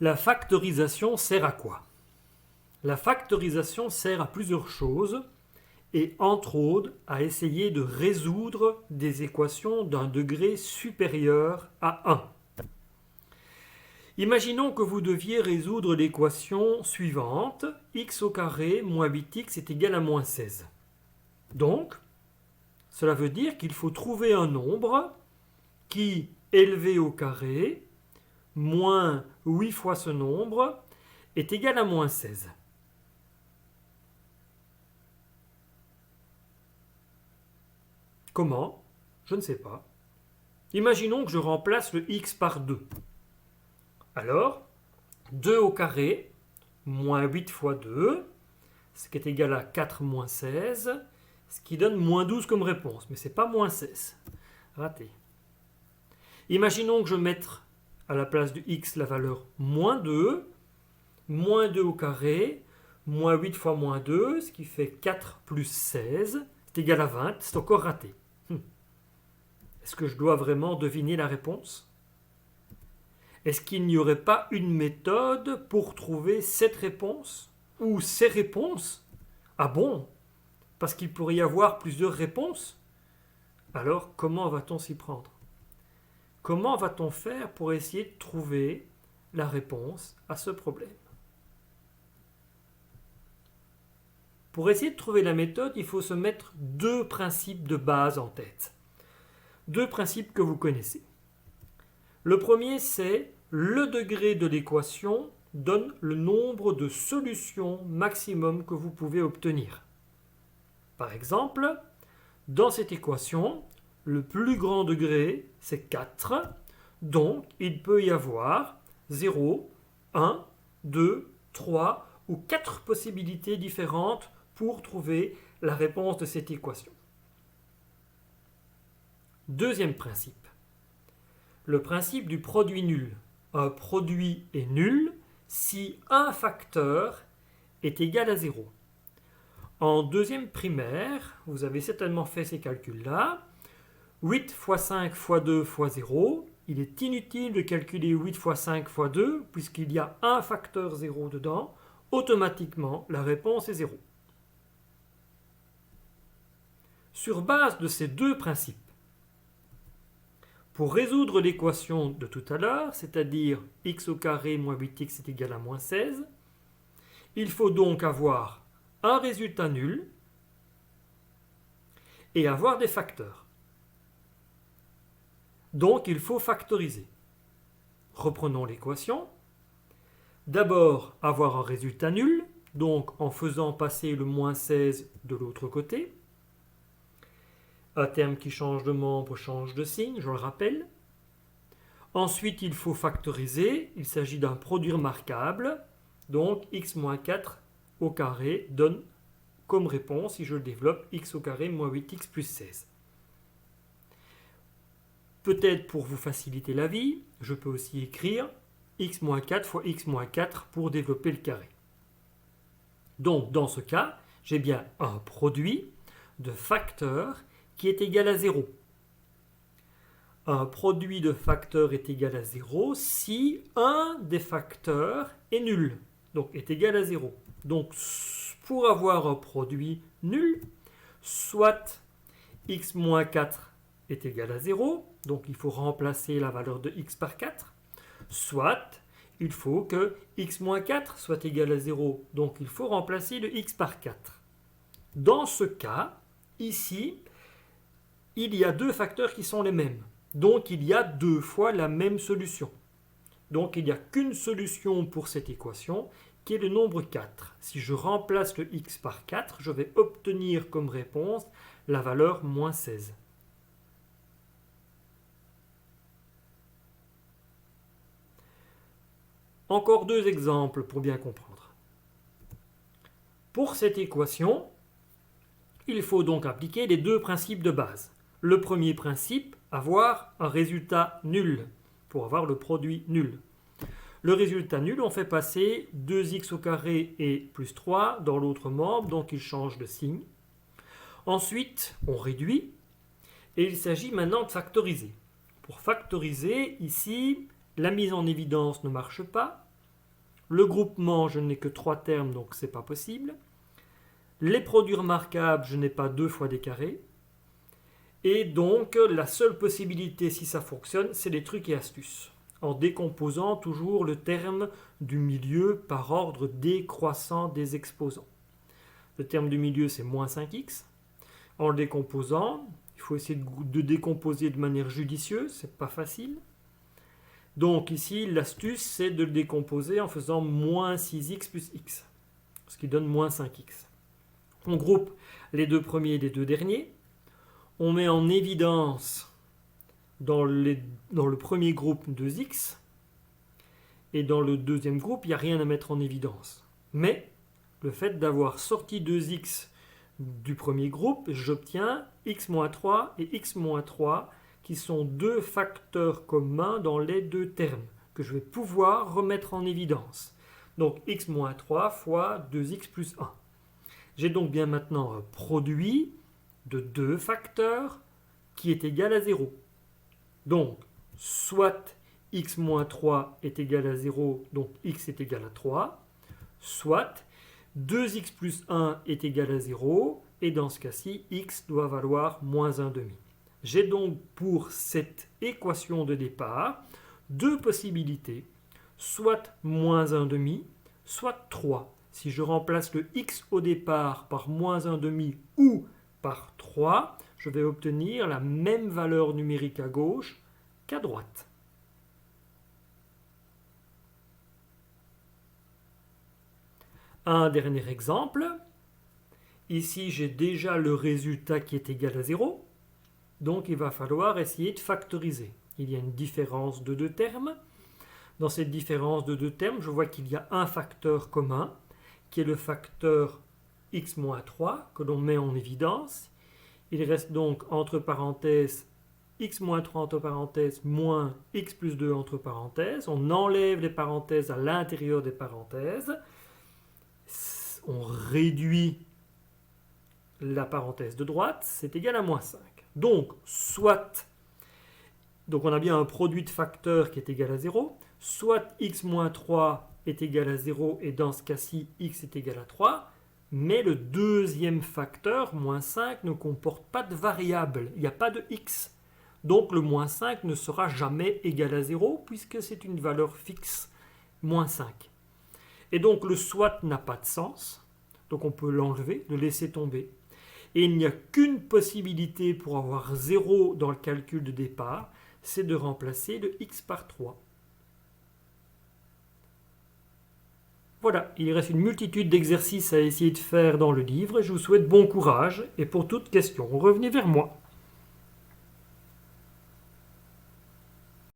La factorisation sert à quoi? La factorisation sert à plusieurs choses et entre autres à essayer de résoudre des équations d'un degré supérieur à 1. Imaginons que vous deviez résoudre l'équation suivante, x au carré moins 8x est égal à moins 16. Donc, cela veut dire qu'il faut trouver un nombre qui, élevé au carré, moins 8 fois ce nombre, est égal à moins 16. Comment? Je ne sais pas. Imaginons que je remplace le x par 2. Alors, 2 au carré, moins 8 fois 2, ce qui est égal à 4 moins 16, ce qui donne moins 12 comme réponse, mais ce n'est pas moins 16. Raté. Imaginons que je mette à la place de x la valeur moins 2 au carré, moins 8 fois moins 2, ce qui fait 4 plus 16, c'est égal à 20, c'est encore raté. Est-ce que je dois vraiment deviner la réponse? Est-ce qu'il n'y aurait pas une méthode pour trouver cette réponse? Ou ces réponses? Ah bon? Parce qu'il pourrait y avoir plusieurs réponses? Alors, comment va-t-on s'y prendre? Comment va-t-on faire pour essayer de trouver la réponse à ce problème? Pour essayer de trouver la méthode, il faut se mettre deux principes de base en tête. Deux principes que vous connaissez. Le premier, c'est le degré de l'équation donne le nombre de solutions maximum que vous pouvez obtenir. Par exemple, dans cette équation, le plus grand degré, c'est 4. Donc, il peut y avoir 0, 1, 2, 3 ou 4 possibilités différentes pour trouver la réponse de cette équation. Deuxième principe. Le principe du produit nul. Un produit est nul si un facteur est égal à 0. En deuxième primaire, vous avez certainement fait ces calculs-là. 8 fois 5 fois 2 fois 0. Il est inutile de calculer 8 fois 5 fois 2 puisqu'il y a un facteur 0 dedans. Automatiquement, la réponse est 0. Sur base de ces deux principes, pour résoudre l'équation de tout à l'heure, c'est-à-dire x au carré moins 8x est égal à moins 16, il faut donc avoir un résultat nul et avoir des facteurs. Donc il faut factoriser. Reprenons l'équation. D'abord, avoir un résultat nul, donc en faisant passer le moins 16 de l'autre côté. Un terme qui change de membre change de signe, je le rappelle. Ensuite, il faut factoriser. Il s'agit d'un produit remarquable. Donc, x moins 4 au carré donne comme réponse, si je le développe, x au carré moins 8x plus 16. Peut-être pour vous faciliter la vie, je peux aussi écrire x moins 4 fois x moins 4 pour développer le carré. Donc, dans ce cas, j'ai bien un produit de facteurs qui est égal à 0. Un produit de facteurs est égal à 0 si un des facteurs est nul, donc est égal à 0. Donc pour avoir un produit nul, soit x moins 4 est égal à 0, donc il faut remplacer la valeur de x par 4, soit il faut que x moins 4 soit égal à 0, donc il faut remplacer le x par 4. Dans ce cas, ici, il y a deux facteurs qui sont les mêmes. Donc il y a deux fois la même solution. Donc il n'y a qu'une solution pour cette équation qui est le nombre 4. Si je remplace le x par 4, je vais obtenir comme réponse la valeur moins 16. Encore deux exemples pour bien comprendre. Pour cette équation, il faut donc appliquer les deux principes de base. Le premier principe, avoir un résultat nul, pour avoir le produit nul. Le résultat nul, on fait passer 2x au carré et plus 3 dans l'autre membre, donc il change de signe. Ensuite, on réduit, et il s'agit maintenant de factoriser. Pour factoriser, ici, la mise en évidence ne marche pas. Le groupement, je n'ai que 3 termes, donc ce n'est pas possible. Les produits remarquables, je n'ai pas 2 fois des carrés. Et donc, la seule possibilité, si ça fonctionne, c'est les trucs et astuces. En décomposant toujours le terme du milieu par ordre décroissant des exposants. Le terme du milieu, c'est moins 5x. En le décomposant, il faut essayer de décomposer de manière judicieuse, c'est pas facile. Donc ici, l'astuce, c'est de le décomposer en faisant moins 6x plus x, ce qui donne moins 5x. On groupe les deux premiers et les deux derniers. On met en évidence dans le premier groupe 2x, et dans le deuxième groupe, il n'y a rien à mettre en évidence. Mais le fait d'avoir sorti 2x du premier groupe, j'obtiens x-3 et x-3 qui sont deux facteurs communs dans les deux termes que je vais pouvoir remettre en évidence. Donc x-3 fois 2x plus 1. J'ai donc bien maintenant un produit de deux facteurs qui est égal à 0. Donc, soit x-3 est égal à 0, donc x est égal à 3, soit 2x plus 1 est égal à 0, et dans ce cas-ci, x doit valoir moins 1,5. J'ai donc pour cette équation de départ deux possibilités, soit moins 1,5, soit 3. Si je remplace le x au départ par moins 1,5 ou par 3, je vais obtenir la même valeur numérique à gauche qu'à droite. Un dernier exemple. Ici, j'ai déjà le résultat qui est égal à 0. Donc, il va falloir essayer de factoriser. Il y a une différence de deux termes. Dans cette différence de deux termes, je vois qu'il y a un facteur commun, qui est le facteur x-3, que l'on met en évidence. Il reste donc entre parenthèses x-3 entre parenthèses moins x plus 2 entre parenthèses. On enlève les parenthèses à l'intérieur des parenthèses. On réduit la parenthèse de droite, c'est égal à moins 5. Donc, on a bien un produit de facteurs qui est égal à 0, soit x-3 est égal à 0, et dans ce cas-ci, x est égal à 3, mais le deuxième facteur, moins 5, ne comporte pas de variable, il n'y a pas de x. Donc, le moins 5 ne sera jamais égal à 0, puisque c'est une valeur fixe, moins 5. Et donc, le soit n'a pas de sens, donc on peut l'enlever, le laisser tomber. Et il n'y a qu'une possibilité pour avoir 0 dans le calcul de départ, c'est de remplacer le x par 3. Voilà, il reste une multitude d'exercices à essayer de faire dans le livre et je vous souhaite bon courage et pour toute question, revenez vers moi.